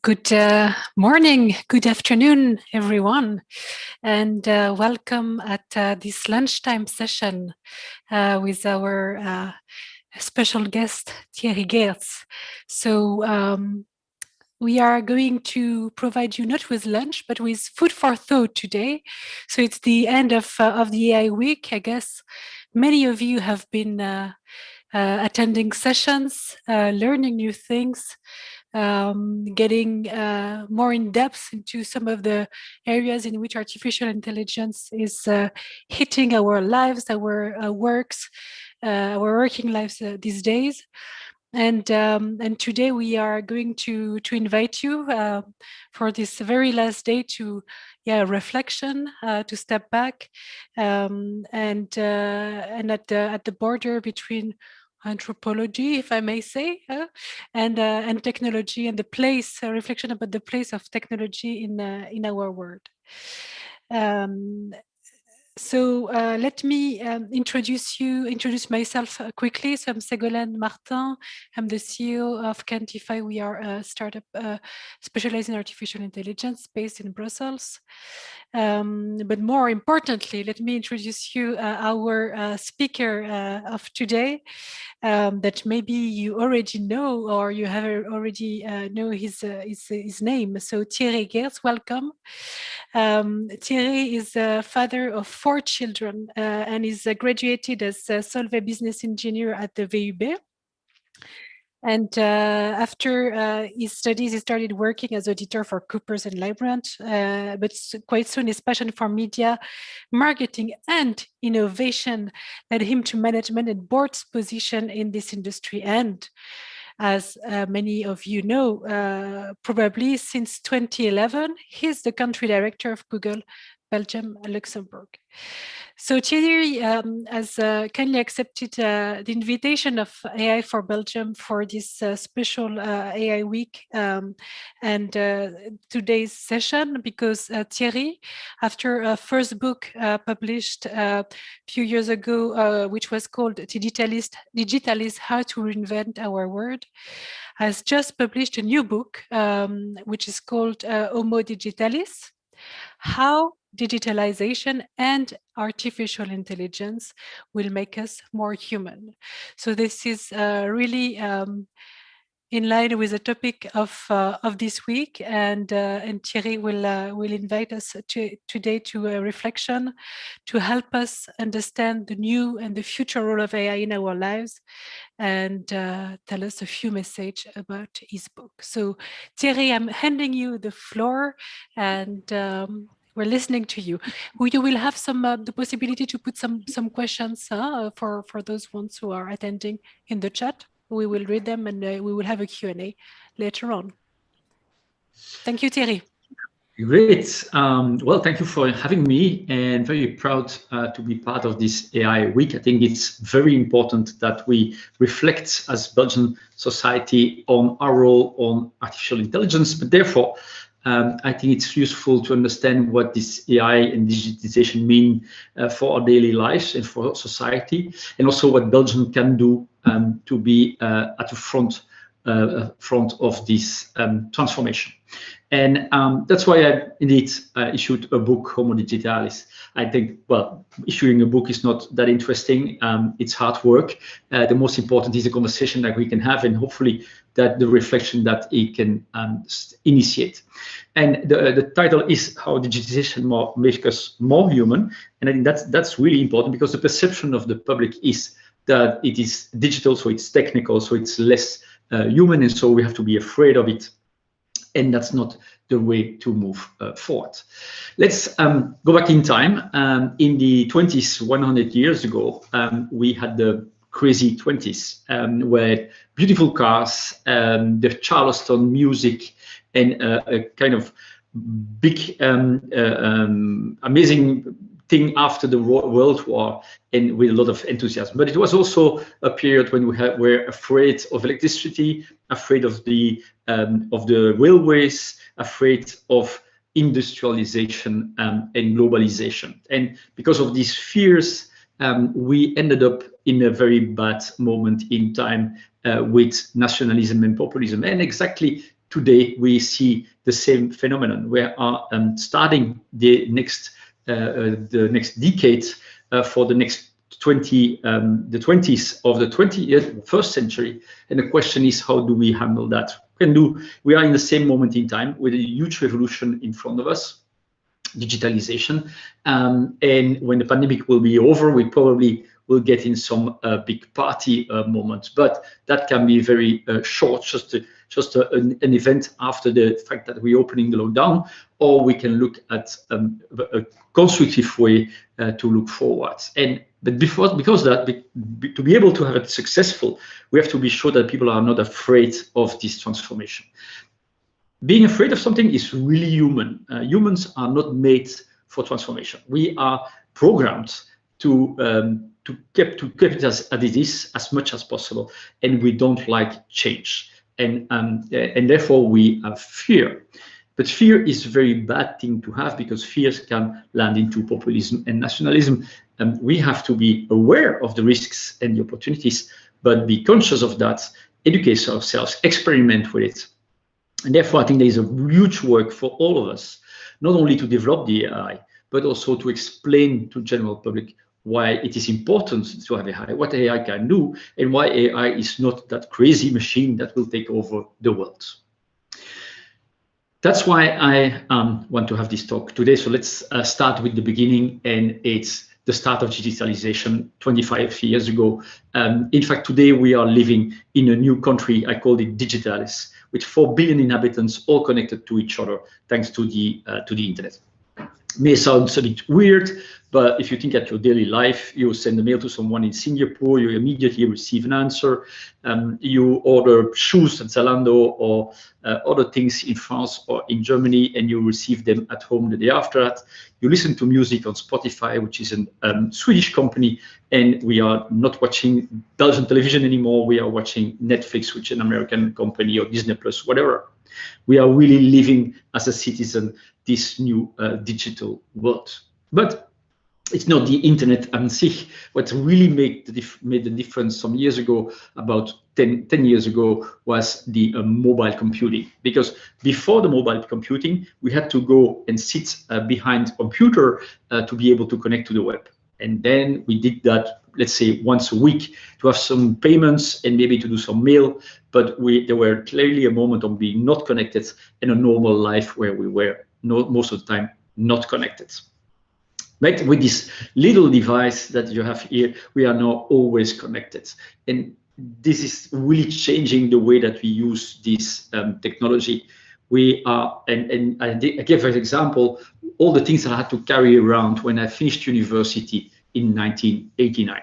Good morning, good afternoon, everyone, and welcome at this lunchtime session with our special guest, Thierry Geerts. So we are going to provide you not with lunch, but with food for thought today. So it's the end of the AI week. I guess many of you have been attending sessions, learning new things, getting more in depth into some of the areas in which artificial intelligence is hitting our lives, our works, our working lives these days. And today we are going to invite you for this very last day to reflection, to step back, and at the border between anthropology, if I may say, and technology, and the place, reflection about the place of technology in our world. So let me introduce myself quickly. So I'm Ségolène Martin. I'm the CEO of Quantify. We are a startup specialized in artificial intelligence based in Brussels. But more importantly, let me introduce you our speaker of today, that maybe you already know, or you have already know his name. So Thierry Geerts, welcome. Thierry is a father of 4 children and is graduated as a Solvay business engineer at the VUB. And after his studies, he started working as editor for Coopers and Librant, but quite soon his passion for media, marketing and innovation led him to management and board's position in this industry. And as many of you know, probably since 2011, he's the country director of Google Belgium and Luxembourg. So Thierry has kindly accepted the invitation of AI for Belgium for this special AI week and today's session, because Thierry, after a first book published a few years ago, which was called Digitalis, How to Reinvent Our World, has just published a new book, which is called Homo Digitalis, How Digitalization and Artificial Intelligence Will Make Us More Human. So this is really in line with the topic of this week, and Thierry will invite us today to a reflection to help us understand the new and the future role of AI in our lives, and tell us a few messages about his book. So Thierry, I'm handing you the floor, and we're listening to you. You will have some the possibility to put some questions for those ones who are attending in the chat. We will read them, and we will have a Q&A later on. Thank you, Thierry. Great. Well, thank you for having me, and very proud to be part of this AI week. I think it's very important that we reflect as Belgian society on our role on artificial intelligence, but therefore, I think it's useful to understand what this AI and digitization mean for our daily lives and for society, and also what Belgium can do to be at the front of this transformation. And that's why I indeed issued a book, Homo Digitalis. I think, well, issuing a book is not that interesting. It's hard work. The most important is the conversation that we can have, and hopefully that the reflection that it can initiate. And the title is How Digitization Makes Us More Human. And I think that's really important, because the perception of the public is that it is digital, so it's technical, so it's less human, and so we have to be afraid of it. And that's not the way to move forward. Let's go back in time. In the 20s, 100 years ago, we had the crazy 20s, where beautiful cars, the Charleston music, and a kind of big, amazing thing after the World War, and with a lot of enthusiasm. But it was also a period when we were afraid of electricity, afraid of the railways, afraid of industrialization and globalization. And because of these fears, we ended up in a very bad moment in time with nationalism and populism. And exactly today we see the same phenomenon. We are starting the next decade for the next the 20s of the 21st century, and the question is, how do we handle that? We are in the same moment in time with a huge revolution in front of us, digitalization, and when the pandemic will be over, we probably will get in some big party moment, but that can be very short, just an event after the fact that we're opening the lockdown, or we can look at a constructive way to look forward. But because to be able to have it successful, we have to be sure that people are not afraid of this transformation. Being afraid of something is really human. Humans are not made for transformation. We are programmed to keep it as it is as much as possible, and we don't like change, and therefore we have fear. But fear is a very bad thing to have, because fears can land into populism and nationalism. We have to be aware of the risks and the opportunities, but be conscious of that, educate ourselves, experiment with it. And therefore, I think there is a huge work for all of us, not only to develop the AI, but also to explain to the general public why it is important to have AI, what AI can do, and why AI is not that crazy machine that will take over the world. That's why I want to have this talk today. So let's start with the beginning, and it's the start of digitalization 25 years ago. In fact, today we are living in a new country. I call it Digitalis, with 4 billion inhabitants all connected to each other thanks to the internet. May sound a bit weird, but if you think at your daily life, you send a mail to someone in Singapore, you immediately receive an answer. You order shoes at Zalando or other things in France or in Germany, and you receive them at home the day after that. You listen to music on Spotify, which is a Swedish company, and we are not watching Belgian television anymore. We are watching Netflix, which is an American company, or Disney Plus, whatever. We are really living as a citizen this new digital world. But it's not the internet and sich. What really made the difference some years ago, about 10 years ago, was the mobile computing. Because before the mobile computing, we had to go and sit behind a computer to be able to connect to the web. And then we did that, let's say, once a week to have some payments and maybe to do some mail. But there were clearly a moment of being not connected in a normal life where we were most of the time not connected. But with this little device that you have here, we are now always connected. And this is really changing the way that we use this technology. We are, and I gave an example, all the things that I had to carry around when I finished university in 1989.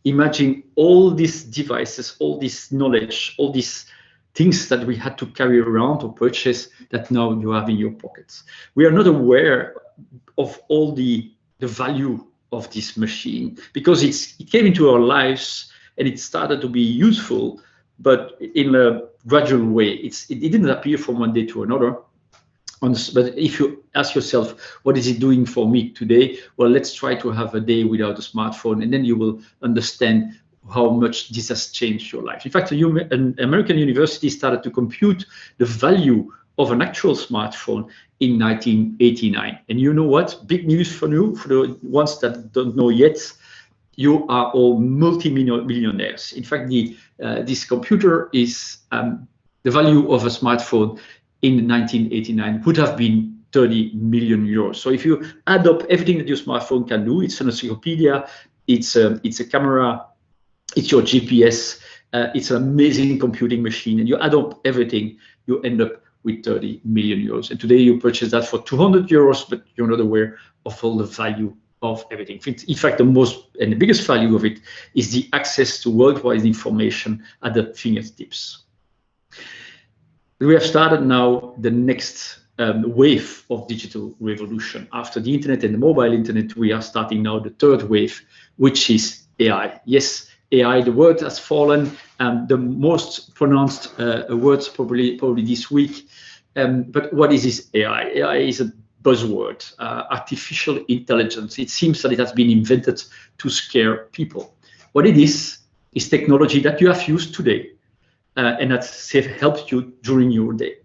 Imagine all these devices, all this knowledge, all these things that we had to carry around or purchase that now you have in your pockets. We are not aware of all the value of this machine, because it came into our lives and it started to be useful, but in a gradual way. It didn't appear from one day to another. But if you ask yourself, what is it doing for me today? Well, let's try to have a day without a smartphone, and then you will understand how much this has changed your life. In fact, an American university started to compute the value of an actual smartphone in 1989. And you know what? Big news for you, for the ones that don't know yet, you are all multi-millionaires. In fact, this computer is the value of a smartphone in 1989 would have been 30 million euros. So if you add up everything that your smartphone can do, it's an encyclopedia, it's a camera, it's your GPS, it's an amazing computing machine, and you add up everything, you end up with 30 million euros. And today you purchase that for 200 euros, but you're not aware of all the value of everything. In fact, the most and the biggest value of it is the access to worldwide information at the fingertips. We have started now the next wave of digital revolution. After the internet and the mobile internet, we are starting now the third wave, which is AI. Yes, AI, the word has fallen, the most pronounced words probably this week. But what is this AI? AI is a buzzword, artificial intelligence. It seems that it has been invented to scare people. What it is technology that you have used today and that helped you during your day.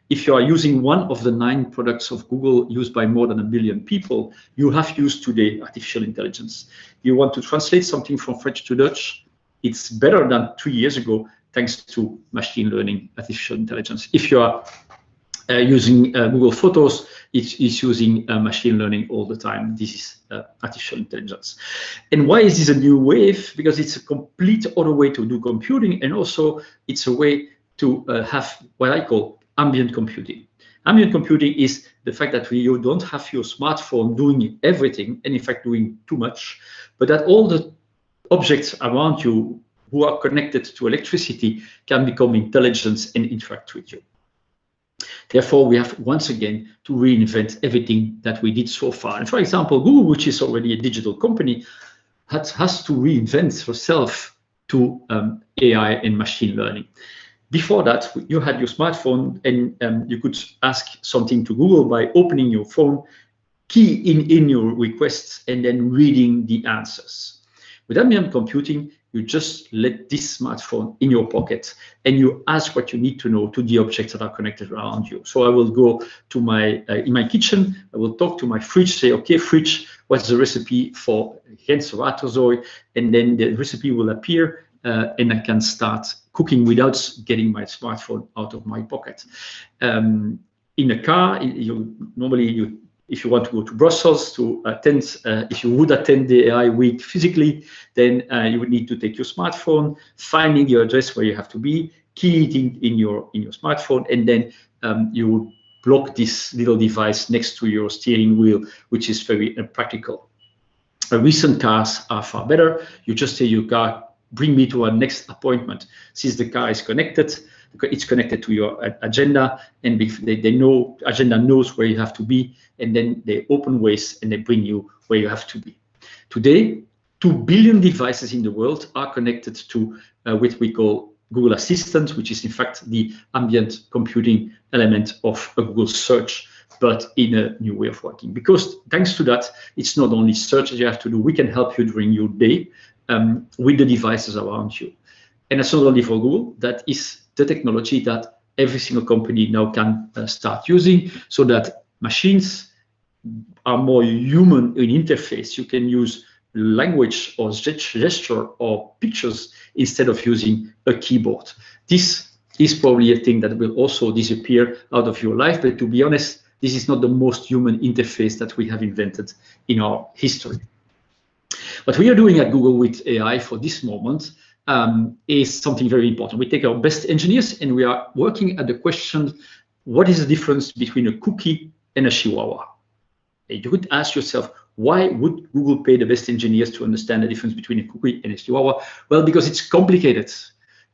if you are using one of the 9 products of Google used by more than 1 billion people, you have used today artificial intelligence. You want to translate something from French to Dutch, it's better than 3 years ago, thanks to machine learning, artificial intelligence. If you are using Google Photos, it's using machine learning all the time. This is artificial intelligence. And why is this a new wave? Because it's a complete other way to do computing, and also it's a way to have what I call ambient computing. Ambient computing is the fact that you don't have your smartphone doing everything, and in fact doing too much, but that all the objects around you who are connected to electricity can become intelligent and interact with you. Therefore, we have once again to reinvent everything that we did so far. And for example, Google, which is already a digital company, has to reinvent herself to AI and machine learning. Before that, you had your smartphone and you could ask something to Google by opening your phone, key in your requests, and then reading the answers. With ambient computing, you just let this smartphone in your pocket and you ask what you need to know to the objects that are connected around you. So I will go to my, in my kitchen, I will talk to my fridge, say, okay, fridge, what's the recipe for Geerts Waterzooi? And then the recipe will appear and I can start cooking without getting my smartphone out of my pocket. In a car, normally if you want to go to Brussels to attend, if you would attend the AI week physically, then you would need to take your smartphone, finding your address where you have to be, key it in your smartphone, and then you would block this little device next to your steering wheel, which is very impractical. Recent cars are far better. You just say your car, bring me to our next appointment. Since the car is connected, it's connected to your agenda, and they know, agenda knows where you have to be, and then they open ways and they bring you where you have to be. Today, 2 billion devices in the world are connected to what we call Google Assistant, which is in fact the ambient computing element of a Google search, but in a new way of working. Because thanks to that, it's not only search that you have to do, we can help you during your day with the devices around you. And that's not only for Google, that is the technology that every single company now can start using, so that machines are more human in interface. You can use language or gesture or pictures instead of using a keyboard. This is probably a thing that will also disappear out of your life, but to be honest, this is not the most human interface that we have invented in our history. What we are doing at Google with AI for this moment is something very important. We take our best engineers and we are working at the question, what is the difference between a cookie and a chihuahua? You could ask yourself, why would Google pay the best engineers to understand the difference between a cookie and a chihuahua? Well, because it's complicated.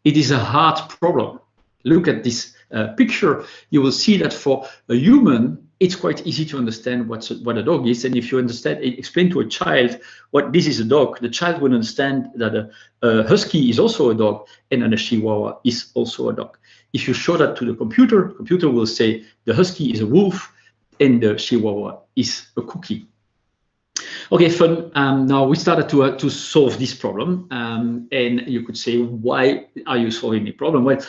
It is a hard problem. Look at this picture. You will see that for a human, it's quite easy to understand what a dog is. And if you explain to a child what this is a dog, the child will understand that a husky is also a dog and a chihuahua is also a dog. If you show that to the computer will say the husky is a wolf and the chihuahua is a cookie. Okay, fun. Now we started to solve this problem, and you could say, why are you solving the problem? Well,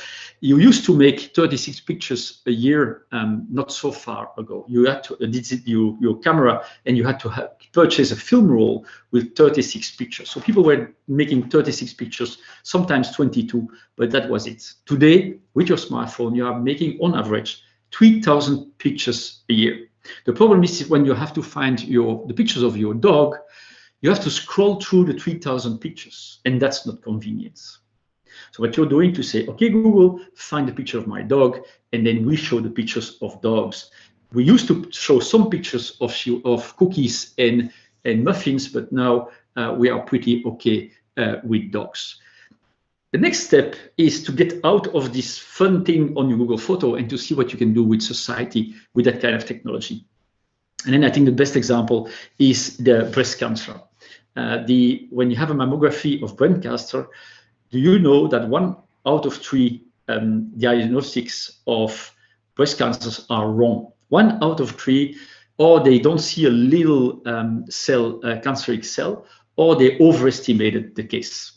you used to make 36 pictures a year, not so far ago. You had to edit your camera, and you had to purchase a film roll with 36 pictures. So people were making 36 pictures, sometimes 22, but that was it. Today, with your smartphone, you are making on average 3,000 pictures a year. The problem is when you have to find the pictures of your dog, you have to scroll through the 3,000 pictures, and that's not convenient. So what you're doing to say, okay, Google, find the picture of my dog, and then we show the pictures of dogs. We used to show some pictures of cookies and muffins, but now we are pretty okay with dogs. The next step is to get out of this fun thing on your Google Photo and to see what you can do with society with that kind of technology. And then I think the best example is the breast cancer. When you have a mammography of breast cancer, do you know that 1 out of 3 diagnostics of breast cancers are wrong? 1 out of 3, or they don't see a little cancerous cell, or they overestimated the case.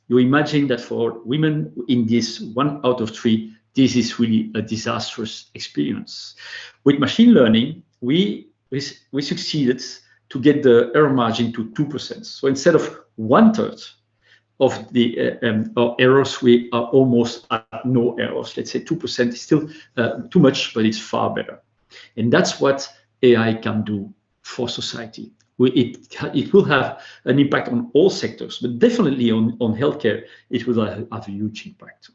You imagine that for women in this 1 out of 3, this is really a disastrous experience. With machine learning, we succeeded to get the error margin to 2%. So instead of 1/3 of the errors, we are almost at no errors. Let's say 2% is still too much, but it's far better. And that's what AI can do for society. It will have an impact on all sectors, but definitely on healthcare, it will have a huge impact.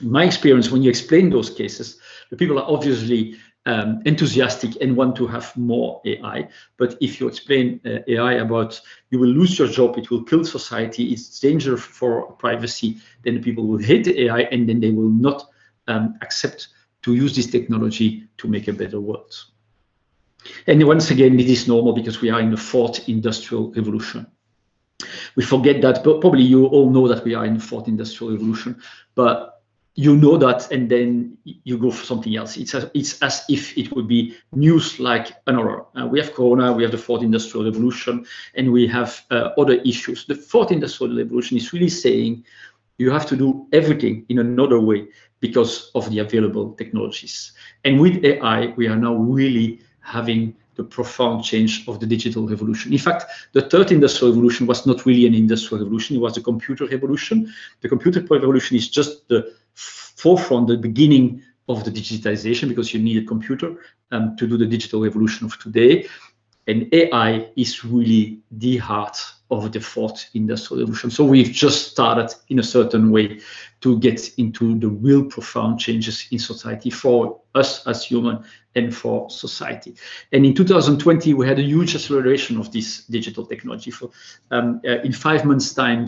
In my experience, when you explain those cases, the people are obviously enthusiastic and want to have more AI. But if you explain AI about you will lose your job, it will kill society, it's danger for privacy, then the people will hate the AI and then they will not accept to use this technology to make a better world. And once again, it is normal because we are in the 4th industrial revolution. We forget that, but probably you all know that we are in the 4th industrial revolution, but you know that, and then you go for something else. It's as if it would be news like another. We have Corona, we have the 4th industrial revolution, and we have other issues. The 4th industrial revolution is really saying you have to do everything in another way because of the available technologies. And with AI, we are now really having the profound change of the digital revolution. In fact, the 3rd industrial revolution was not really an industrial revolution, it was the computer revolution. The computer revolution is just the forefront, the beginning of the digitization, because you need a computer to do the digital revolution of today. And AI is really the heart of the 4th industrial revolution. So we've just started in a certain way to get into the real profound changes in society for us as humans and for society. And in 2020, we had a huge acceleration of this digital technology. In 5 months' time,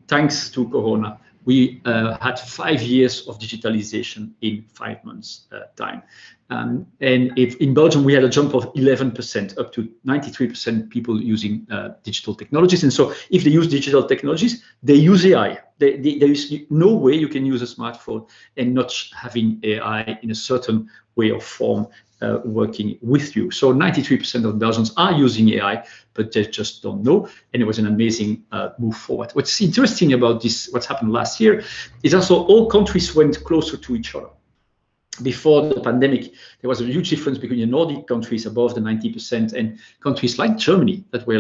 thanks to Corona, we had 5 years of digitalization in 5 months' time. And if in Belgium, we had a jump of 11%, up to 93% people using digital technologies. And so if they use digital technologies, they use AI. There is no way you can use a smartphone and not having AI in a certain way or form working with you. So 93% of Belgians are using AI, but they just don't know. And it was an amazing move forward. What's interesting about this, what's happened last year, is also all countries went closer to each other. Before the pandemic, there was a huge difference between the Nordic countries above the 90% and countries like Germany that were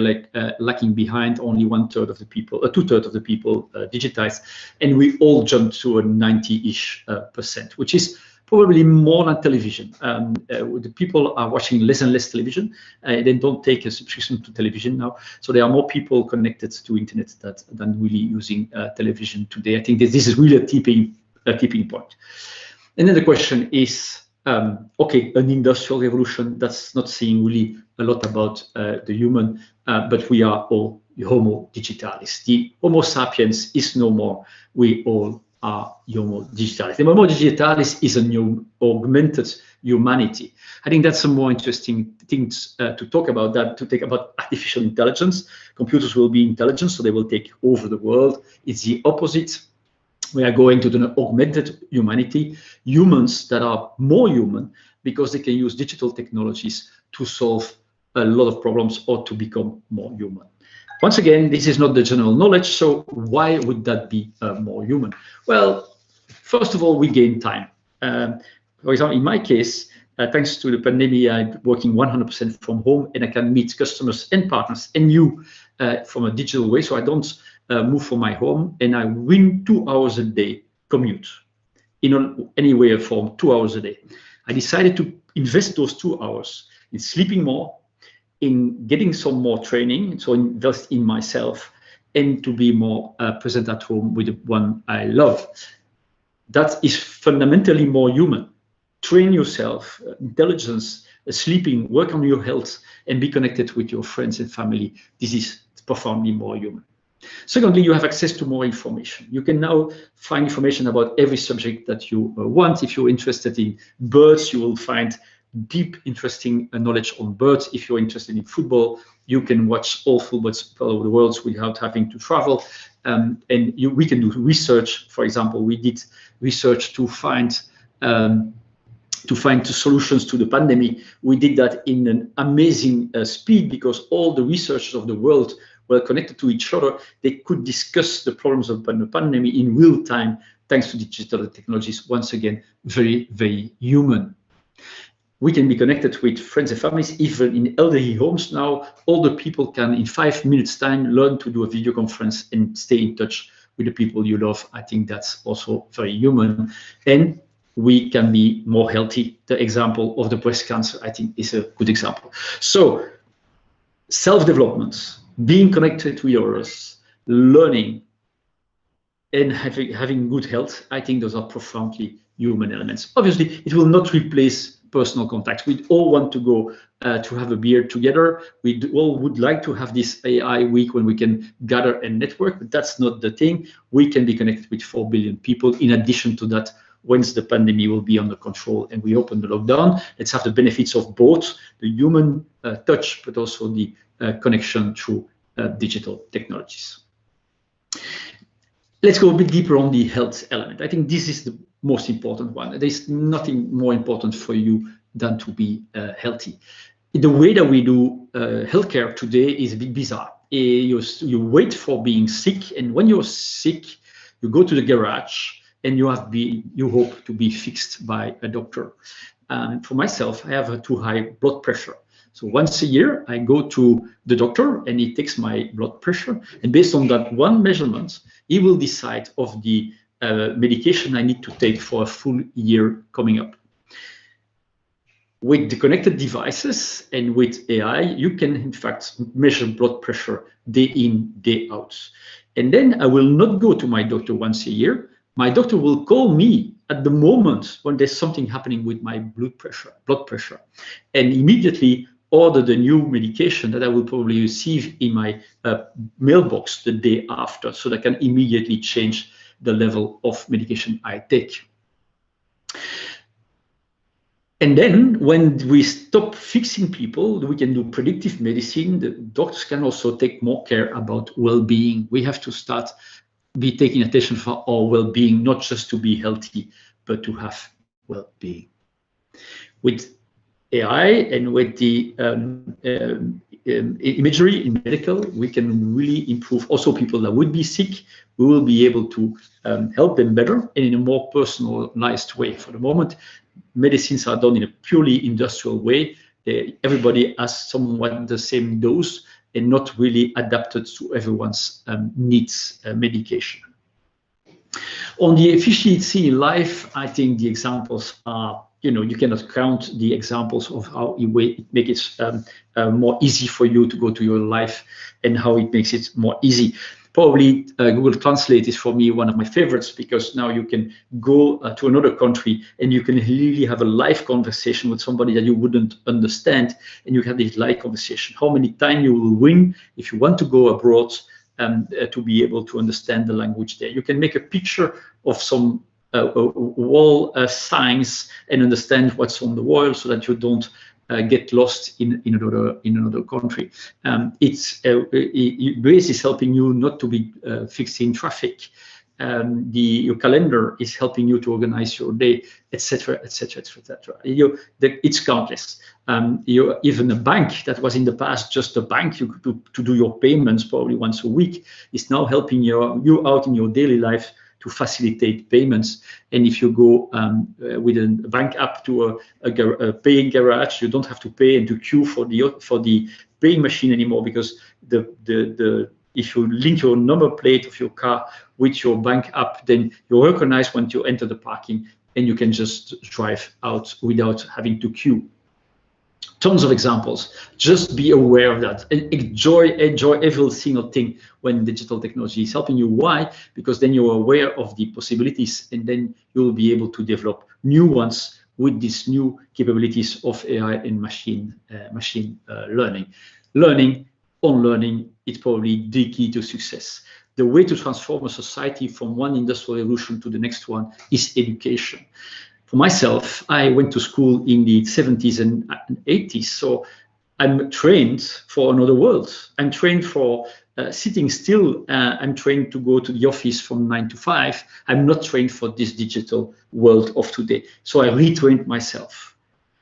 lacking behind, only 1/3 of the people, 2/3 of the people digitized, and we all jumped to a 90-ish%, which is probably more than television. The people are watching less and less television. They don't take a subscription to television now, so there are more people connected to internet than really using television today. I think this is really a tipping point. And then the question is, okay, an industrial revolution, that's not saying really a lot about the human, but we are all Homo Digitalis. The Homo sapiens is no more. We all are Homo Digitalis. The Homo Digitalis is a new augmented humanity. I think that's some more interesting things to talk about, about artificial intelligence. Computers will be intelligent, so they will take over the world. It's the opposite. We are going to the augmented humanity, humans that are more human because they can use digital technologies to solve a lot of problems or to become more human. Once again, this is not the general knowledge, so why would that be more human? Well, first of all, we gain time. For example, in my case, thanks to the pandemic, I'm working 100% from home and I can meet customers and partners and you from a digital way, so I don't move from my home, and I win 2 hours a day commute in any way or form, 2 hours a day. I decided to invest those 2 hours in sleeping more, in getting some more training, so invest in myself, and to be more present at home with the one I love. That is fundamentally more human. Train yourself, intelligence, sleeping, work on your health, and be connected with your friends and family. This is profoundly more human. Secondly, you have access to more information. You can now find information about every subject that you want. If you're interested in birds, you will find deep, interesting knowledge on birds. If you're interested in football, you can watch all footballs all over the world without having to travel. We can do research. For example, we did research to find the solutions to the pandemic. We did that in an amazing speed because all the researchers of the world well connected to each other, they could discuss the problems of the pandemic in real time, thanks to digital technologies. Once again, very, very human. We can be connected with friends and families, even in elderly homes now. Older people can, in 5 minutes time, learn to do a video conference and stay in touch with the people you love. I think that's also very human. And we can be more healthy. The example of the breast cancer, I think, is a good example. So self-development, being connected with others, learning, and having good health, I think those are profoundly human elements. Obviously, it will not replace personal contact. We all want to go to have a beer together. We all would like to have this AI week when we can gather and network, but that's not the thing. We can be connected with 4 billion people. In addition to that, once the pandemic will be under control and we open the lockdown, let's have the benefits of both the human touch, but also the connection through digital technologies. Let's go a bit deeper on the health element. I think this is the most important one. There's nothing more important for you than to be healthy. The way that we do healthcare today is a bit bizarre. You wait for being sick, and when you're sick, you go to the garage and you hope to be fixed by a doctor. For myself, I have a too high blood pressure. So once a year, I go to the doctor and he takes my blood pressure. And based on that one measurement, he will decide of the medication I need to take for a full year coming up. With the connected devices and with AI, you can in fact measure blood pressure day in, day out. And then I will not go to my doctor once a year. My doctor will call me at the moment when there's something happening with my blood pressure, and immediately order the new medication that I will probably receive in my mailbox the day after, so that I can immediately change the level of medication I take. And then when we stop fixing people, we can do predictive medicine. The doctors can also take more care about well-being. We have to start be taking attention for our well-being, not just to be healthy, but to have well-being. With AI and with the imagery in medical, we can really improve also people that would be sick. We will be able to help them better and in a more personalized way. For the moment, medicines are done in a purely industrial way. Everybody has somewhat the same dose and not really adapted to everyone's needs medication. On the efficiency in life, I think the examples are, you cannot count the examples of how it makes it more easy for you to go to your life and how it makes it more easy. Probably Google Translate is for me one of my favorites, because now you can go to another country and you can really have a live conversation with somebody that you wouldn't understand, and you have this live conversation. How many times you will win if you want to go abroad to be able to understand the language there. You can make a picture of some wall signs and understand what's on the wall, so that you don't get lost in another country. Waze is helping you not to be fixed in traffic. Your calendar is helping you to organize your day, etc., etc., etc. It's countless. Even a bank that was in the past just a bank to do your payments probably once a week is now helping you out in your daily life to facilitate payments. And if you go with a bank app to a paying garage, you don't have to pay and to queue for the paying machine anymore, because if you link your number plate of your car with your bank app, then you recognize when you enter the parking and you can just drive out without having to queue. Tons of examples. Just be aware of that and enjoy every single thing when digital technology is helping you. Why? Because then you're aware of the possibilities, and then you'll be able to develop new ones with these new capabilities of AI and machine learning. Unlearning is probably the key to success. The way to transform a society from one industrial revolution to the next one is education. For myself, I went to school in the 70s and 80s, so I'm trained for another world. I'm trained for sitting still. I'm trained to go to the office from 9 to 5. I'm not trained for this digital world of today. So I retrained myself.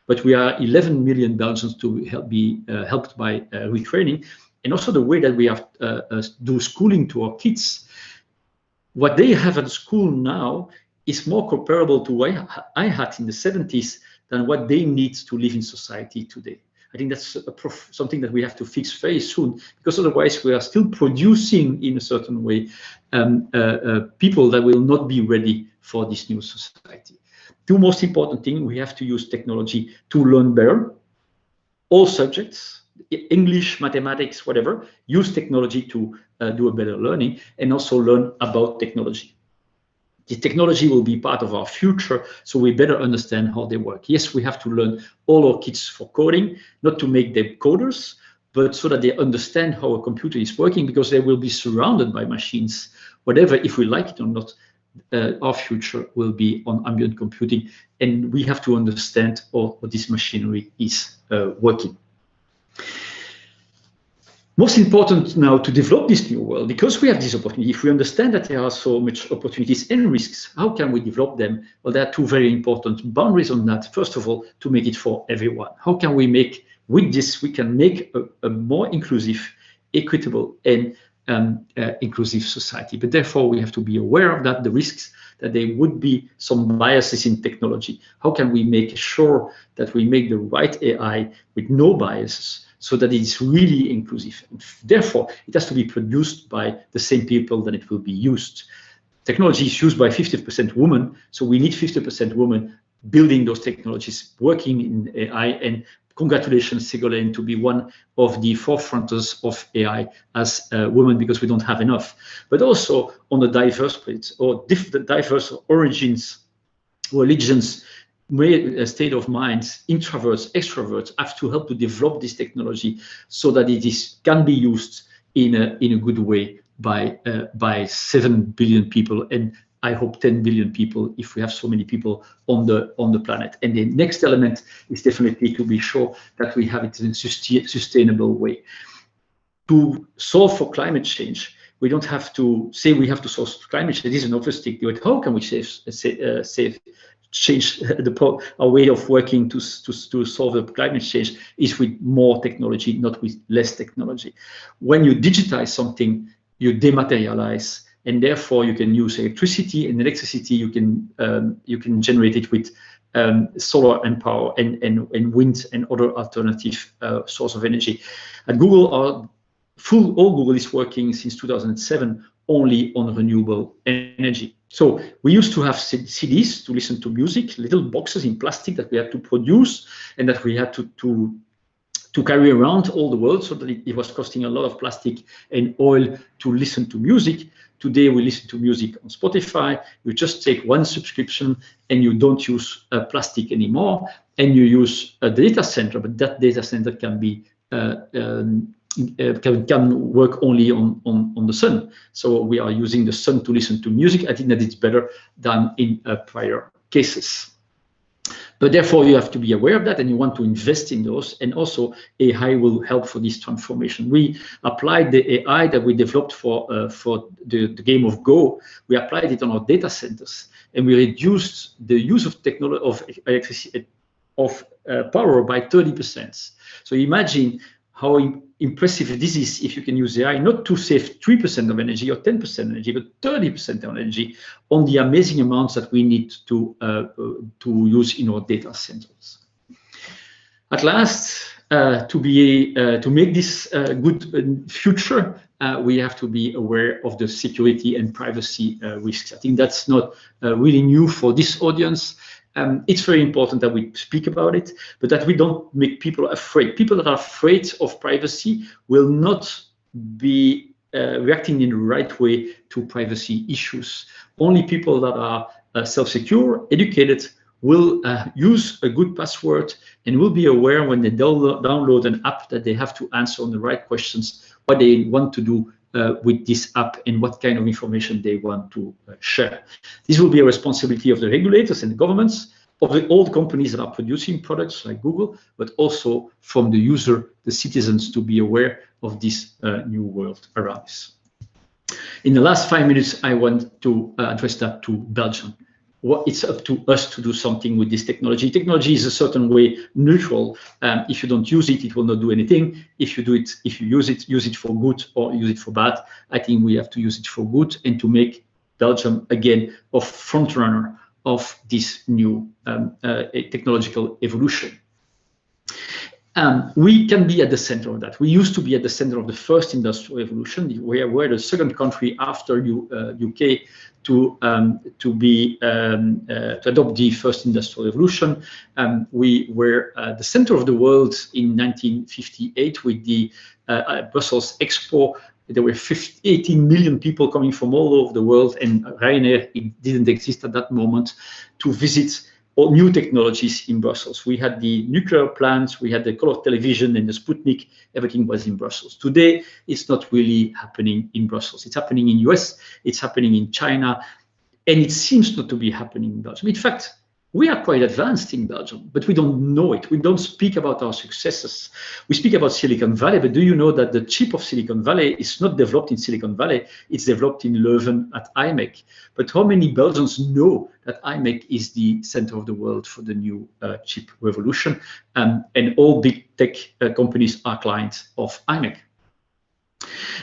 But we are 11 million Belgians to be helped by retraining. and also the way that we have do schooling to our kids. What they have at school now is more comparable to what I had in the 70s than what they need to live in society today. I think that's something that we have to fix very soon, because otherwise we are still producing in a certain way people that will not be ready for this new society. Two most important things: we have to use technology to learn better. All subjects, English, mathematics, whatever, use technology to do a better learning, and also learn about technology. The technology will be part of our future, so we better understand how they work. Yes, we have to learn all our kids for coding, not to make them coders, but so that they understand how a computer is working, because they will be surrounded by machines. Whatever, if we like it or not, our future will be on ambient computing, and we have to understand how this machinery is working. Most important now to develop this new world, because we have this opportunity. If we understand that there are so much opportunities and risks, how can we develop them? Well, there are two very important boundaries on that. First of all, to make it for everyone. How can we make, with this, we can make a more inclusive, equitable, and inclusive society. But therefore, we have to be aware of that, the risks, that there would be some biases in technology. How can we make sure that we make the right AI with no biases, so that it is really inclusive? And therefore, it has to be produced by the same people that it will be used. Technology is used by 50% women, so we need 50% women building those technologies, working in AI. And congratulations, Ségolène, to be one of the forefronters of AI as women, because we don't have enough. But also on the diverse plates, or diverse origins, religions, state of minds, introverts, extroverts, have to help to develop this technology so that it can be used in a good way by 7 billion people, and I hope 10 billion people, if we have so many people on the planet. And the next element is definitely to be sure that we have it in a sustainable way. To solve for climate change, we don't have to say we have to solve climate change. It is an obvious thing. How can we change our way of working to solve the climate change? Is with more technology, not with less technology. When you digitize something, you dematerialize, and therefore you can use electricity, and electricity you can generate it with solar and power and wind and other alternative source of energy. At Google, all Google is working since 2007 only on renewable energy. So we used to have CDs to listen to music, little boxes in plastic that we had to produce and that we had to carry around all the world, so that it was costing a lot of plastic and oil to listen to music. Today we listen to music on Spotify. You just take one subscription and you don't use plastic anymore, and you use a data center, but that data center can be can work only on the sun. So we are using the sun to listen to music. I think that it's better than in prior cases. But therefore, you have to be aware of that, and you want to invest in those. And also, AI will help for this transformation. We applied the AI that we developed for the game of Go. We applied it on our data centers, and we reduced the use of technology, of electricity, of power by 30%. So imagine how impressive this is if you can use AI not to save 3% of energy or 10% energy, but 30% of energy on the amazing amounts that we need to use in our data centers. At last, to make this good future, we have to be aware of the security and privacy risks. I think that's not really new for this audience. It's very important that we speak about it, but that we don't make people afraid. People that are afraid of privacy will not be reacting in the right way to privacy issues. Only people that are self-secure, educated, will use a good password and will be aware when they download an app that they have to answer on the right questions, what they want to do with this app and what kind of information they want to share. This will be a responsibility of the regulators and the governments, of the old companies that are producing products like Google, but also from the user, the citizens, to be aware of this new world around us. In the last 5 minutes, I want to address that to Belgium. it's up to us to do something with this technology. Technology is a certain way neutral. If you don't use it, it will not do anything. If you do it, if you use it for good or use it for bad. I think we have to use it for good and to make Belgium again a front runner of this new technological evolution. We can be at the center of that. We used to be at the center of the first industrial revolution. We're the second country after UK to adopt the first industrial revolution. We were the center of the world in 1958 with the Brussels Expo. There were 18 million people coming from all over the world, and Ryanair, it didn't exist at that moment, to visit all new technologies in Brussels. We had the nuclear plants, we had the color television and the Sputnik, everything was in Brussels. Today, it's not really happening in Brussels. It's happening in US, it's happening in China, and it seems not to be happening in Belgium. In fact, we are quite advanced in Belgium, but we don't know it. We don't speak about our successes. We speak about Silicon Valley, but do you know that the chip of Silicon Valley is not developed in Silicon Valley, it's developed in Leuven at IMEC. But how many Belgians know that IMEC is the center of the world for the new chip revolution? And all big tech companies are clients of IMEC.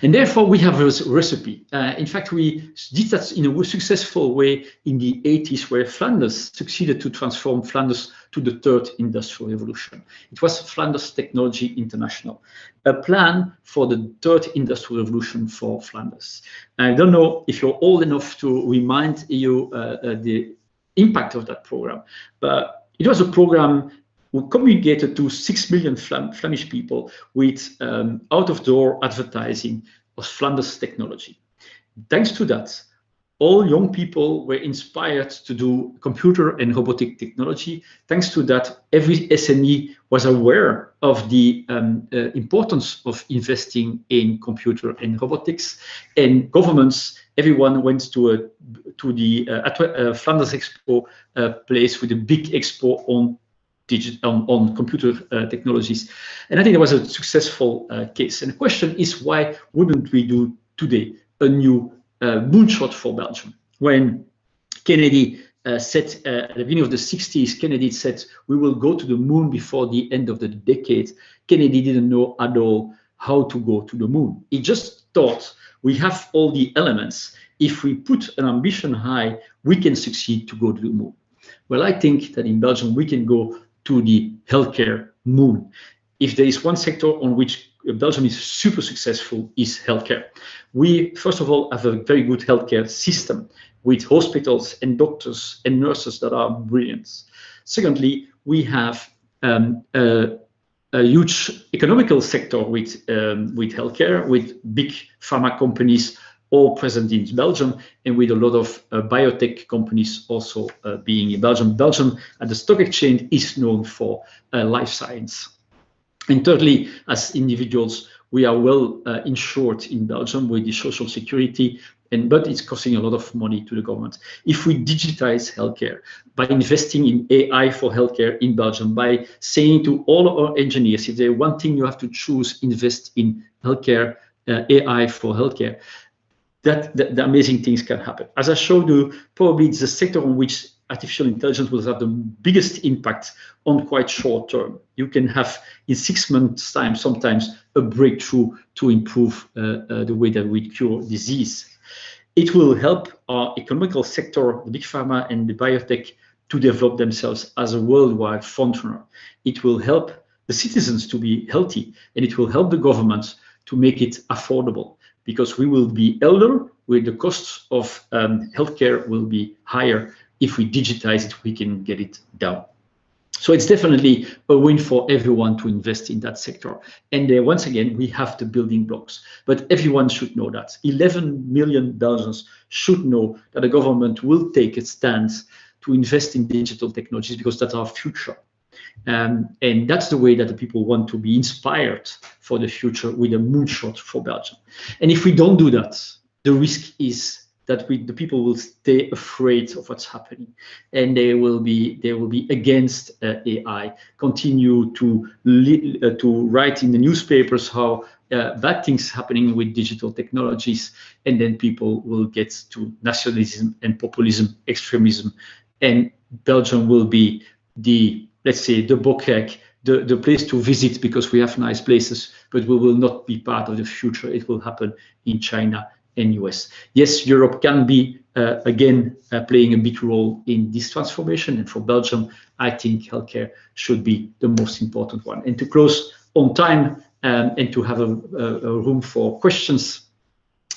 And therefore, we have a recipe. In fact, we did that in a successful way in the 80s, where Flanders succeeded to transform Flanders to the third industrial revolution. It was Flanders Technology International, a plan for the third industrial revolution for Flanders. I don't know if you're old enough to remind you the impact of that program, but it was a program who communicated to 6 million Flemish people with out-of-door advertising of Flanders technology. Thanks to that, all young people were inspired to do computer and robotic technology. Thanks to that, every SME was aware of the importance of investing in computer and robotics. And governments, everyone went to the Flanders Expo place with a big expo on computer technologies. And I think it was a successful case. And the question is, why wouldn't we do today a new moonshot for Belgium? When Kennedy said at the beginning of the 60s, Kennedy said, we will go to the moon before the end of the decade. Kennedy didn't know at all how to go to the moon. He just thought we have all the elements. If we put an ambition high, we can succeed to go to the moon. Well, I think that in Belgium, we can go to the healthcare moon. If there is one sector on which Belgium is super successful, is healthcare. We, first of all, have a very good healthcare system with hospitals and doctors and nurses that are brilliant. Secondly, we have a huge economical sector with healthcare, with big pharma companies all present in Belgium, and with a lot of biotech companies also being in Belgium. Belgium, at the stock exchange, is known for life science. And thirdly, as individuals, we are well insured in Belgium with the social security, but it's costing a lot of money to the government. If we digitize healthcare by investing in AI for healthcare in Belgium, by saying to all our engineers, if there's one thing you have to choose, invest in healthcare, AI for healthcare, that the amazing things can happen. As I showed you, probably it's the sector on which artificial intelligence will have the biggest impact on quite short term. You can have in 6 months' time sometimes a breakthrough to improve the way that we cure disease. It will help our economical sector, the big pharma and the biotech, to develop themselves as a worldwide frontrunner. It will help the citizens to be healthy, and it will help the government to make it affordable, because we will be elder, where the costs of healthcare will be higher. If we digitize it, we can get it down. So it's definitely a win for everyone to invest in that sector. And once again, we have the building blocks, but everyone should know that. 11 million Belgians should know that the government will take a stance to invest in digital technologies, because that's our future. And that's the way that the people want to be inspired for the future, with a moonshot for Belgium. And if we don't do that, the risk is that the people will stay afraid of what's happening, and they will be against AI, continue to write in the newspapers how bad things happening with digital technologies, and then people will get to nationalism and populism, extremism, and Belgium will be the, let's say, the bokek, the place to visit because we have nice places, but we will not be part of the future. It will happen in China and US. Yes, Europe can be, again, playing a big role in this transformation. And for Belgium, I think healthcare should be the most important one. And to close on time and to have a room for questions,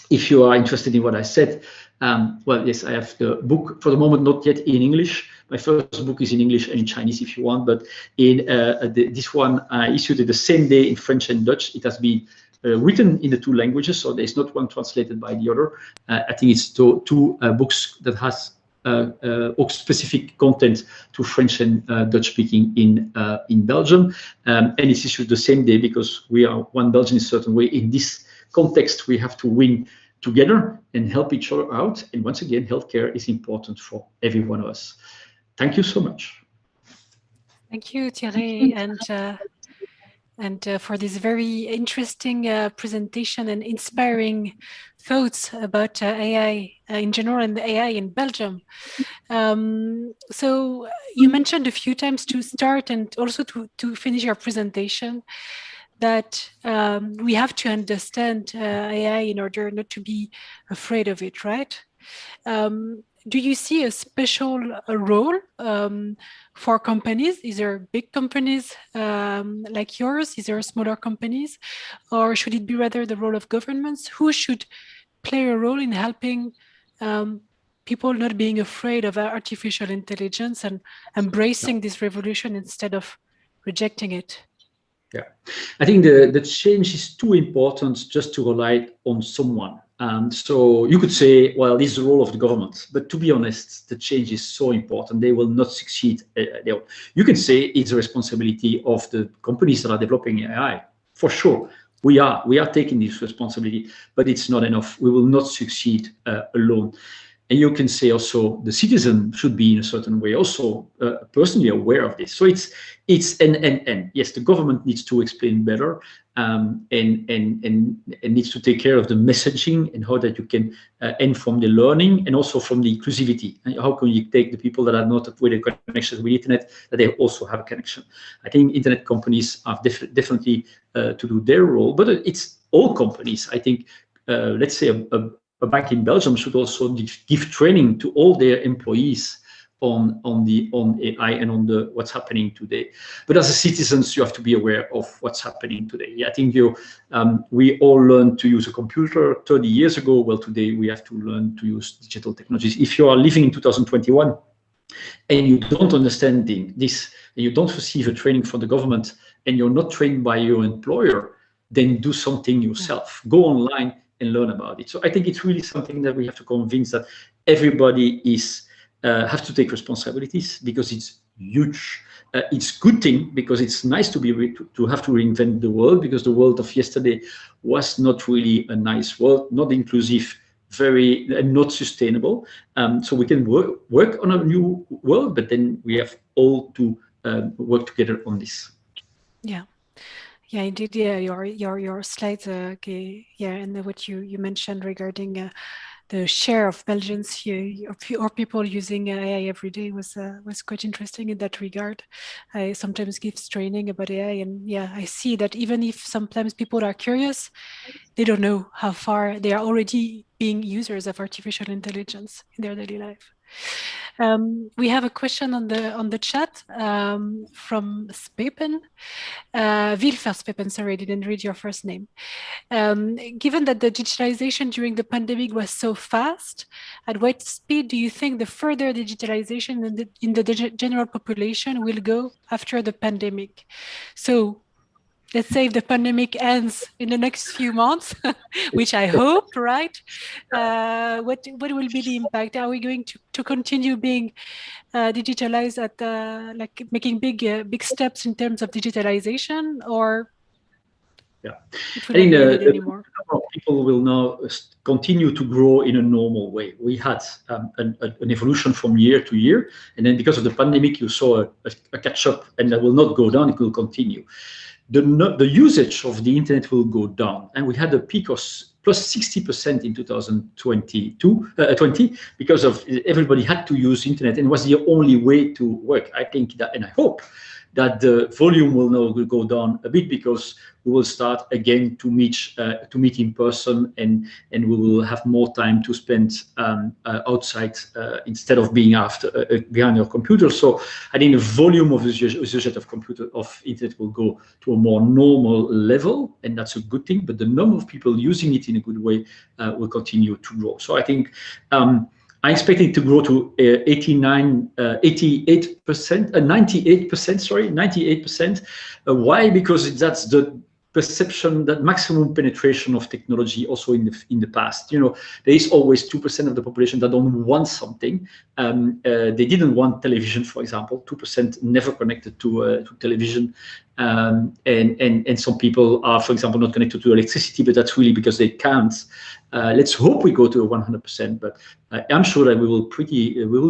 if you are interested in what I said, well, yes, I have the book for the moment, not yet in English. My first book is in English and in Chinese if you want, but in this one I issued it the same day in French and Dutch. It has been written in the two languages, so there's not one translated by the other. I think it's two books that has specific content to French and Dutch speaking in Belgium, and it's issued the same day because we are one Belgian in a certain way. In this context, we have to win together and help each other out. And once again, healthcare is important for every one of us. Thank you so much. Thank you, Thierry, and for this very interesting presentation and inspiring thoughts about AI in general and AI in Belgium. So you mentioned a few times to start and also to finish your presentation that we have to understand AI in order not to be afraid of it, right? Do you see a special role for companies? Is there big companies like yours? Is there smaller companies? Or should it be rather the role of governments? Who should play a role in helping people not being afraid of artificial intelligence and embracing this revolution instead of rejecting it? Yeah, I think the change is too important just to rely on someone. So you could say, well, this is the role of the government. But to be honest, the change is so important. They will not succeed. You can say it's the responsibility of the companies that are developing AI. For sure, we are taking this responsibility, but it's not enough. We will not succeed alone. And you can say also the citizen should be in a certain way also personally aware of this. So it's and yes, the government needs to explain better and needs to take care of the messaging and how that you can end from the learning and also from the inclusivity. And how can you take the people that are not with a connection with internet that they also have a connection? I think internet companies are definitely to do their role, but it's all companies. I think let's say a bank in Belgium should also give training to all their employees on AI and on what's happening today. But as a citizens, you have to be aware of what's happening today. Yeah, I think we all learned to use a computer 30 years ago. Well, today we have to learn to use digital technologies. If you are living in 2021 and you don't understand this, and you don't receive a training from the government, and you're not trained by your employer, then do something yourself. Go online and learn about it. So I think it's really something that we have to convince that everybody has to take responsibilities because it's huge. It's a good thing because it's nice to have to reinvent the world, because the world of yesterday was not really a nice world, not inclusive, not sustainable. So we can work on a new world, but then we have all to work together on this. Yeah. Yeah, indeed. Yeah, your slides. Okay. Yeah, and what you mentioned regarding the share of Belgians here or people using AI every day was quite interesting in that regard. I sometimes give training about AI, and yeah, I see that even if sometimes people are curious, they don't know how far they are already being users of artificial intelligence in their daily life. We have a question on the chat from Spepen. Wilfers Spepen, sorry, I didn't read your first name. Given that the digitalization during the pandemic was so fast, at what speed do you think the further digitalization in the general population will go after the pandemic? So let's say if the pandemic ends in the next few months, which I hope, right? What will be the impact? Are we going to continue being digitalized at like making big steps in terms of digitalization, or it will not be needed anymore? People will now continue to grow in a normal way. We had an evolution from year to year, and then because of the pandemic, you saw a catch up, and that will not go down; it will continue. the usage of the internet will go down. And we had a peak of plus 60% in 2020 because of everybody had to use internet and was the only way to work. I think that, and I hope that the volume will now go down a bit because we will start again to meet in person, and we will have more time to spend outside instead of being behind your computer. So I think the volume of usage of internet will go to a more normal level, and that's a good thing. But the number of people using it in a good way will continue to grow. So I think I expect it to grow to 98%. Why? Because that's the perception, that maximum penetration of technology also in the past. There is always 2% of the population that don't want something. They didn't want television, for example. 2% never connected to television. And some people are, for example, not connected to electricity, but that's really because they can't. Let's hope we go to 100%, but I'm sure that we will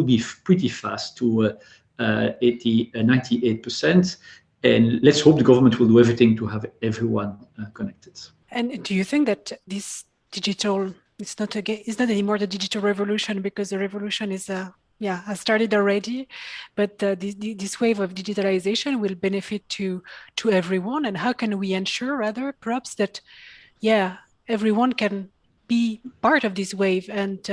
be pretty fast to 98%. And let's hope the government will do everything to have everyone connected. And do you think that this digital, it's not anymore the digital revolution, because the revolution is has started already, but this wave of digitalization will benefit to everyone? And how can we ensure, rather, perhaps, that everyone can be part of this wave and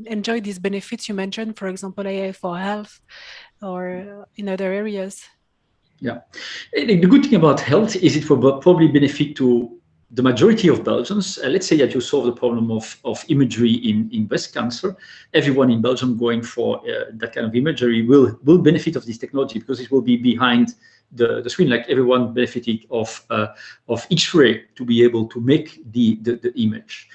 enjoy these benefits you mentioned, for example, AI for health or in other areas? Yeah, the good thing about health is it will probably benefit to the majority of Belgians. Let's say that you solve the problem of imagery in breast cancer. Everyone in Belgium going for that kind of imagery will benefit of this technology, because it will be behind the screen, like everyone benefited of X-ray to be able to make the image.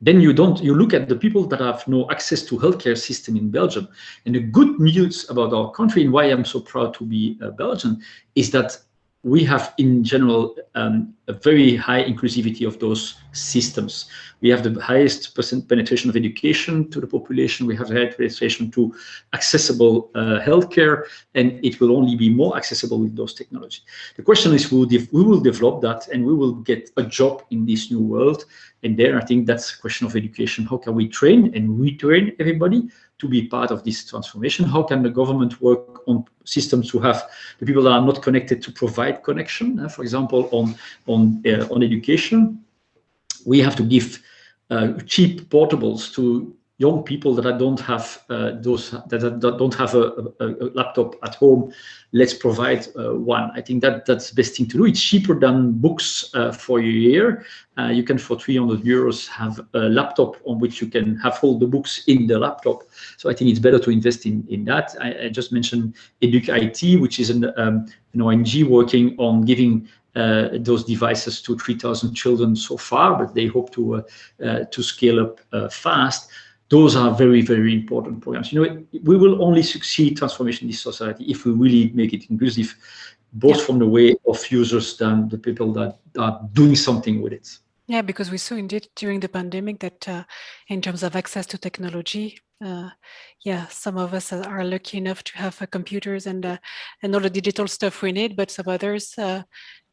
Then you look at the people that have no access to healthcare system in Belgium. And the good news about our country, and why I'm so proud to be Belgian, is that we have in general a very high inclusivity of those systems. We have the highest penetration of education to the population. We have the highest penetration to accessible healthcare, and it will only be more accessible with those technologies. The question is, we will develop that, and we will get a job in this new world. And there, I think that's a question of education. How can we train and retrain everybody to be part of this transformation? How can the government work on systems to have the people that are not connected to provide connection? For example, on education, we have to give cheap portables to young people that don't have don't have a laptop at home. Let's provide one. I think that's the best thing to do. It's cheaper than books for a year. You can, for 300 euros, have a laptop on which you can have all the books in the laptop. So I think it's better to invest in that. I just mentioned EducIT, which is an ONG working on giving those devices to 3,000 children so far, but they hope to scale up fast. Those are very, very important programs. We will only succeed transformation in this society if we really make it inclusive, both from the way of users than the people that are doing something with it. Yeah, because we saw indeed during the pandemic that in terms of access to technology, some of us are lucky enough to have computers and all the digital stuff we need, but some others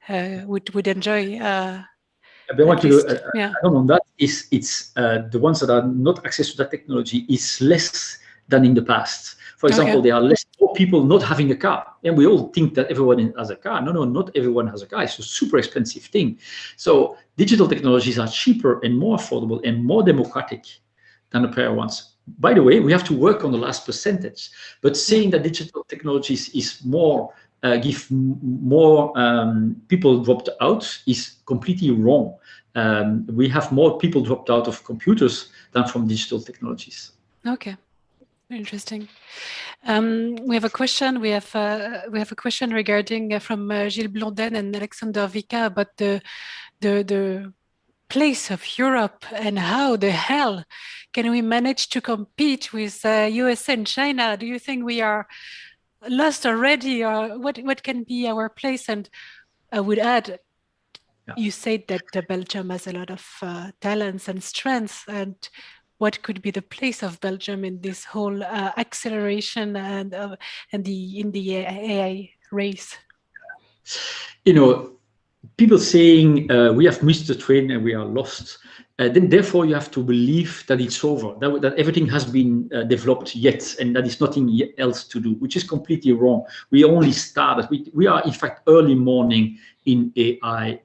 would enjoy. I want to add on that is it's the ones that are not access to that technology is less than in the past. For example, there are more people not having a car, and we all think that everyone has a car. No, not everyone has a car. It's a super expensive thing. So digital technologies are cheaper and more affordable and more democratic than the prior ones. By the way, we have to work on the last percentage. But saying that digital technologies is more give more people dropped out is completely wrong. We have more people dropped out of computers than from digital technologies. Okay, interesting. We have a question. We have a question regarding from Gilles Blondin and Alexander Vika about the place of Europe and how the hell can we manage to compete with USA and China? Do you think we are lost already, or what can be our place? And I would add, you said that Belgium has a lot of talents and strengths, and what could be the place of Belgium in this whole acceleration and in the AI race? People saying we have missed the train and we are lost, then therefore you have to believe that it's over, that everything has been developed yet, and that is nothing else to do, which is completely wrong. We only started. We are in fact early morning in AI,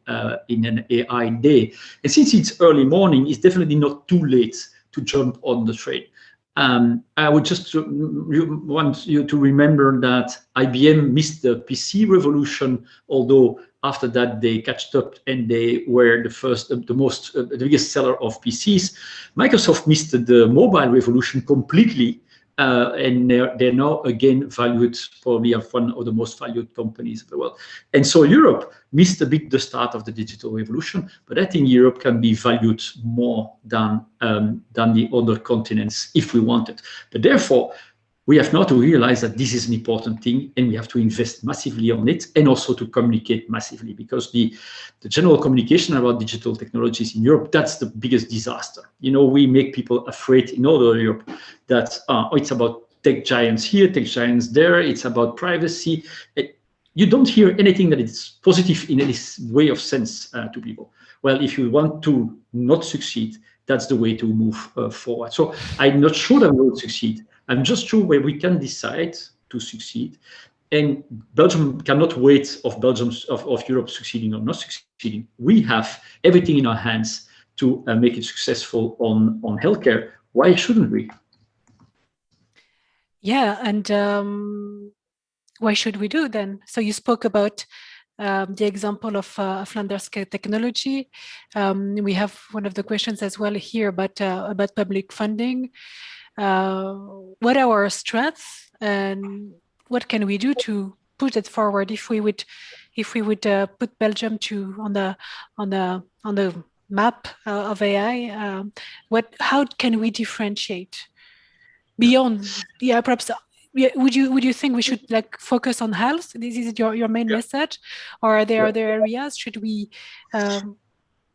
in an AI day, and since it's early morning, it's definitely not too late to jump on the train. I would just want you to remember that IBM missed the PC revolution, although after that they catched up and they were the biggest seller of PCs. Microsoft missed the mobile revolution completely, and they're now again valued, probably one of the most valued companies of the world. And so Europe missed a bit the start of the digital revolution, but I think Europe can be valued more than the other continents if we want it. But therefore, we have now to realize that this is an important thing, and we have to invest massively on it, and also to communicate massively, because the general communication about digital technologies in Europe, that's the biggest disaster. We make people afraid in all Europe that it's about tech giants here, tech giants there, it's about privacy. You don't hear anything that is positive in any way of sense to people. Well, if you want to not succeed, that's the way to move forward. So I'm not sure that we will succeed. I'm just sure where we can decide to succeed, and Belgium cannot wait of Europe succeeding or not succeeding. We have everything in our hands to make it successful on healthcare. Why shouldn't we? Yeah, and why should we do then? So you spoke about the example of Flanders technology. We have one of the questions as well here about public funding. What are our strengths, and what can we do to push it forward? If we would put Belgium on the map of AI, how can we differentiate beyond? Yeah, perhaps. Would you think we should focus on health? This is your main message, or are there other areas? Should we?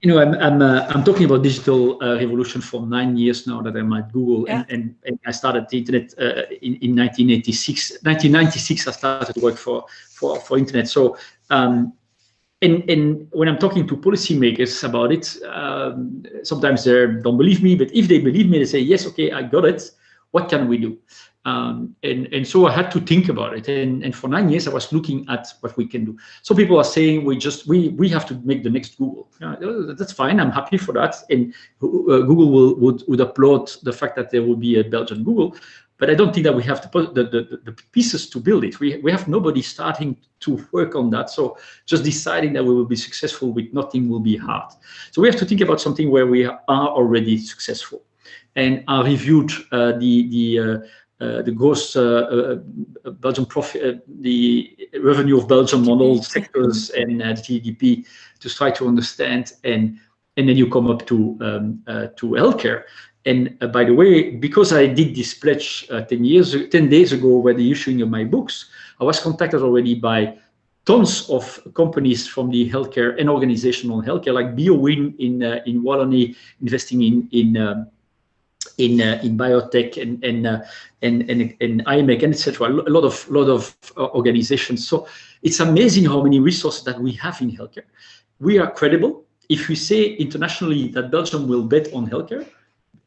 I'm talking about digital revolution for 9 years now that I'm at Google, and I started the internet in 1986. 1996, I started to work for internet. So, and when I'm talking to policymakers about it, sometimes they don't believe me, but if they believe me, they say, yes, okay, I got it. What can we do? And so I had to think about it, and for 9 years I was looking at what we can do. So people are saying we have to make the next Google. That's fine. I'm happy for that, and Google would applaud the fact that there will be a Belgian Google. But I don't think that we have the pieces to build it. We have nobody starting to work on that. So just deciding that we will be successful with nothing will be hard. So we have to think about something where we are already successful. And I reviewed the gross Belgian profit, the revenue of Belgium on all sectors, and the GDP to try to understand, and then you come up to healthcare. And by the way, because I did this pledge 10 days ago, when the issuing of my books, I was contacted already by tons of companies from the healthcare and organizational healthcare, like BioWin in Wallonie, investing in biotech and IMEC, and etc. A lot of organizations. So it's amazing how many resources that we have in healthcare. We are credible. If we say internationally that Belgium will bet on healthcare,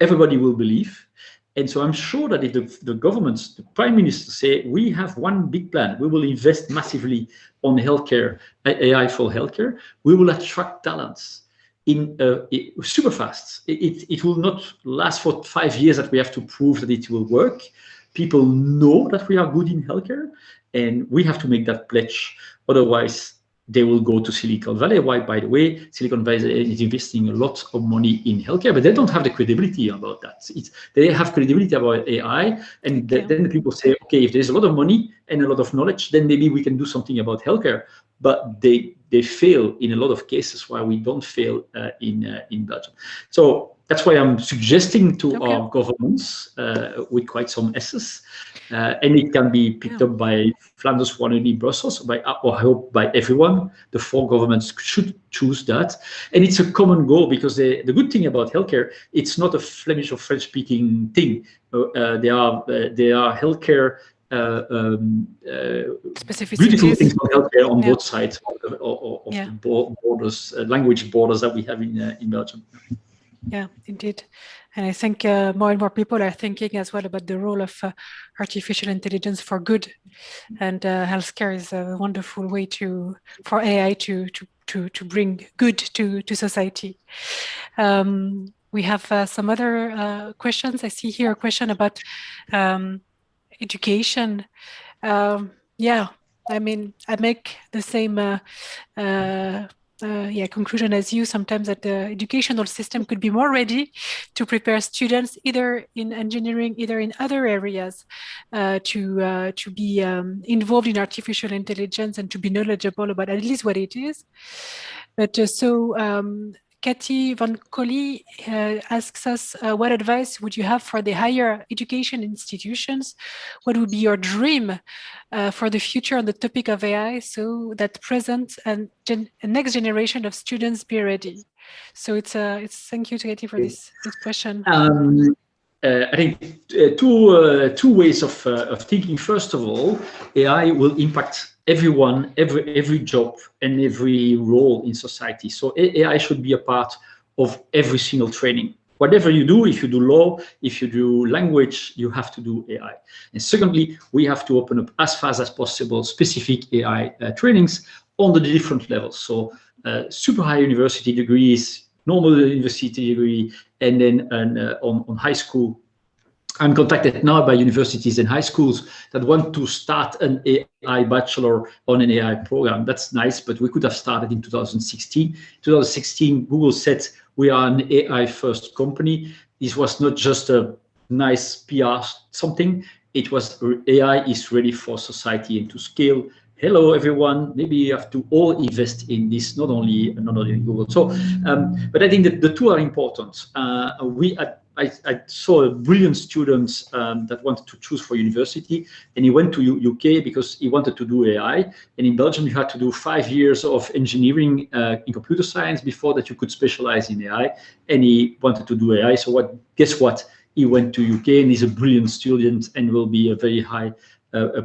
everybody will believe. And so I'm sure that if the governments, the prime minister say, we have one big plan, we will invest massively on healthcare, AI for healthcare, we will attract talents in super fast. It will not last for 5 years that we have to prove that it will work. People know that we are good in healthcare, and we have to make that pledge. Otherwise, they will go to Silicon Valley. Why, by the way, Silicon Valley is investing a lot of money in healthcare, but they don't have the credibility about that. They have credibility about AI, and then the people say, okay, if there's a lot of money and a lot of knowledge, then maybe we can do something about healthcare. But they fail in a lot of cases, while we don't fail in Belgium. So that's why I'm suggesting to our governments with quite some S's, and it can be picked up by Flanders, Wallonie, Brussels, or I hope by everyone. The 4 governments should choose that, and it's a common goal, because the good thing about healthcare, it's not a Flemish or French-speaking thing. There are healthcare beautiful things on healthcare on both sides of Yeah. the borders, language borders that we have in Belgium. Yeah, indeed. And I think more and more people are thinking as well about the role of artificial intelligence for good. And healthcare is a wonderful way for AI to bring good to society. We have some other questions. I see here a question about education. Yeah, I mean, I make the same conclusion as you sometimes, that the educational system could be more ready to prepare students either in engineering, either in other areas, to be involved in artificial intelligence and to be knowledgeable about at least what it is. But Cathy Van Collie asks us, what advice would you have for the higher education institutions? What would be your dream for the future on the topic of AI, so that present and next generation of students be ready? So it's thank you to Cathy for this question. I think two ways of thinking. First of all, AI will impact everyone, every job, and every role in society. So AI should be a part of every single training. Whatever you do, if you do law, if you do language, you have to do AI. And secondly, we have to open up as fast as possible specific AI trainings on the different levels. So super high university degrees, normal university degree, and then on high school. I'm contacted now by universities and high schools that want to start an AI bachelor on an AI program. That's nice, but we could have started in 2016. 2016, Google said we are an AI first company. This was not just a nice PR something. It was AI is ready for society and to scale. Hello, everyone. Maybe you have to all invest in this, not only Google. So, but I think that the two are important. I saw a brilliant student that wanted to choose for university, and he went to UK because he wanted to do AI. And in Belgium, you had to do 5 years of engineering in computer science before that you could specialize in AI. And he wanted to do AI. So guess what? He went to UK, and he's a brilliant student and will be a very high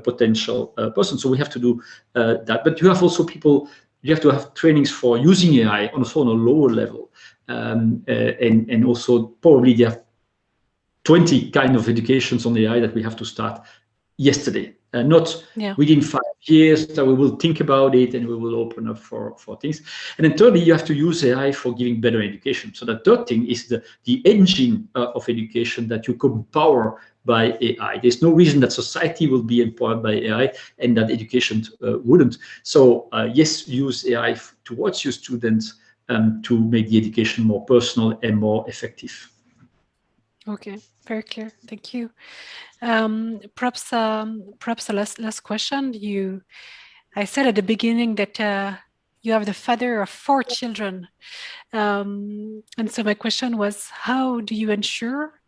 potential person. So we have to do that. But you have also people. You have to have trainings for using AI also on a lower level. And also probably there are 20 kind of educations on AI that we have to start yesterday, not within 5 years, that we will think about it and we will open up for things. And then thirdly, you have to use AI for giving better education. So the third thing is the engine of education that you can power by AI. There's no reason that society will be empowered by AI and that education wouldn't. So yes, use AI towards your students to make the education more personal and more effective. Okay, very clear. Thank you. Perhaps a last question. I said at the beginning that you are the father of 4 children, and so my question was, how do you ensure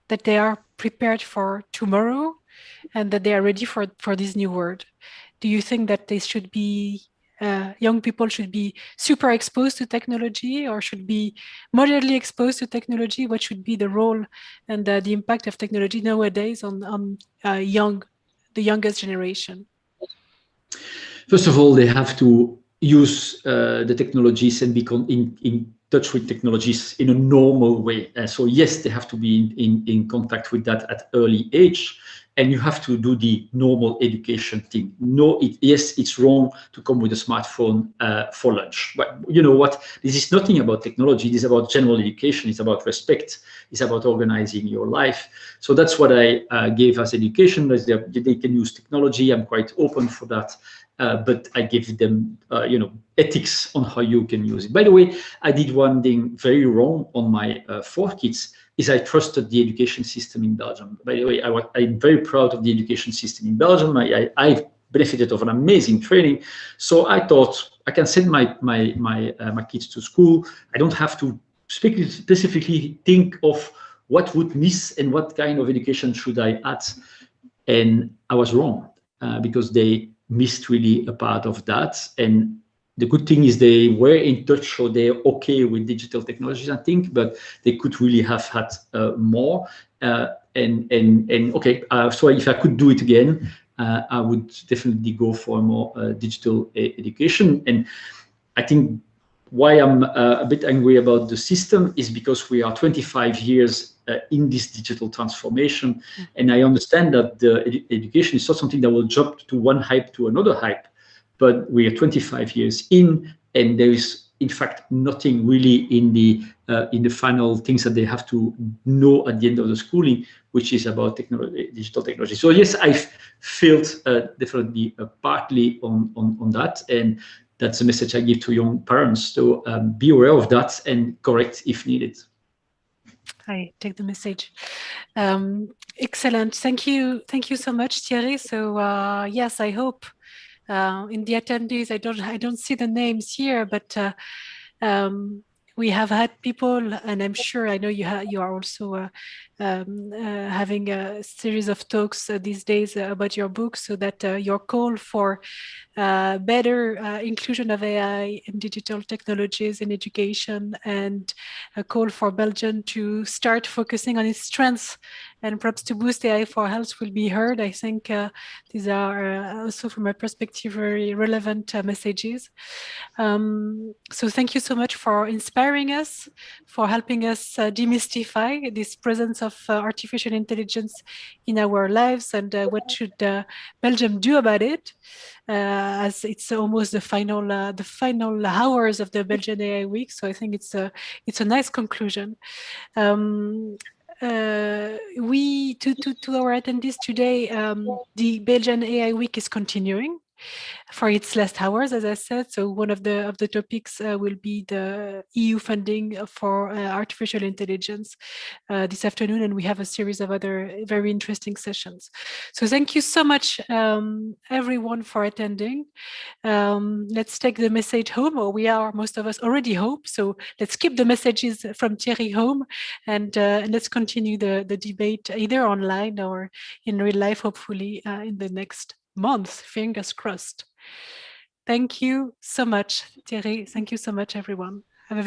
that they are prepared for tomorrow and that they are ready for this new world? Do you think that they should be young people should be super exposed to technology or should be moderately exposed to technology? What should be the role and the impact of technology nowadays on the youngest generation? First of all, they have to use the technologies and become in touch with technologies in a normal way. So yes, they have to be in contact with that at early age. And you have to do the normal education thing. Yes, it's wrong to come with a smartphone for lunch. But you know what? This is nothing about technology. This is about general education. It's about respect. It's about organizing your life. So that's what I gave as education. They can use technology. I'm quite open for that. But I give them, ethics on how you can use it. By the way, I did one thing very wrong on my 4 kids. Is I trusted the education system in Belgium. By the way, I'm very proud of the education system in Belgium. I benefited of an amazing training. So I thought I can send my kids to school. I don't have to specifically think of what would miss and what kind of education should I add. And I was wrong because they missed really a part of that. And the good thing is they were in touch, so they're okay with digital technologies, I think, but they could really have had more. and okay, so if I could do it again, I would definitely go for more digital education. And I think why I'm a bit angry about the system is because we are 25 years in this digital transformation. And I understand that the education is not something that will jump to one hype to another hype, but we are 25 years in, and there is in fact nothing really in the final things that they have to know at the end of the schooling, which is about technology, digital technology. So yes, I've failed definitely partly on that, and that's the message I give to young parents. So be aware of that and correct if needed. I take the message. Excellent. Thank you so much, Thierry. So yes, I hope in the attendees, I don't see the names here, but we have had people, and I'm sure I know you are also having a series of talks these days about your book, so that your call for better inclusion of AI and digital technologies in education, and a call for Belgium to start focusing on its strengths and perhaps to boost AI for health will be heard. I think these are also, from my perspective, very relevant messages. So thank you so much for inspiring us, for helping us demystify this presence of artificial intelligence in our lives, and what should Belgium do about it, as it's almost the final hours of the Belgian AI week. So I think it's a nice conclusion. We to our attendees today, the Belgian AI week is continuing for its last hours, as I said. So one of the topics will be the EU funding for artificial intelligence this afternoon, and we have a series of other very interesting sessions. So thank you so much, everyone, for attending. Let's take the message home, or we are, most of us, already home. So let's keep the messages from Thierry home, and let's continue the debate either online or in real life, hopefully in the next month, fingers crossed. Thank you so much, Thierry. Thank you so much, everyone.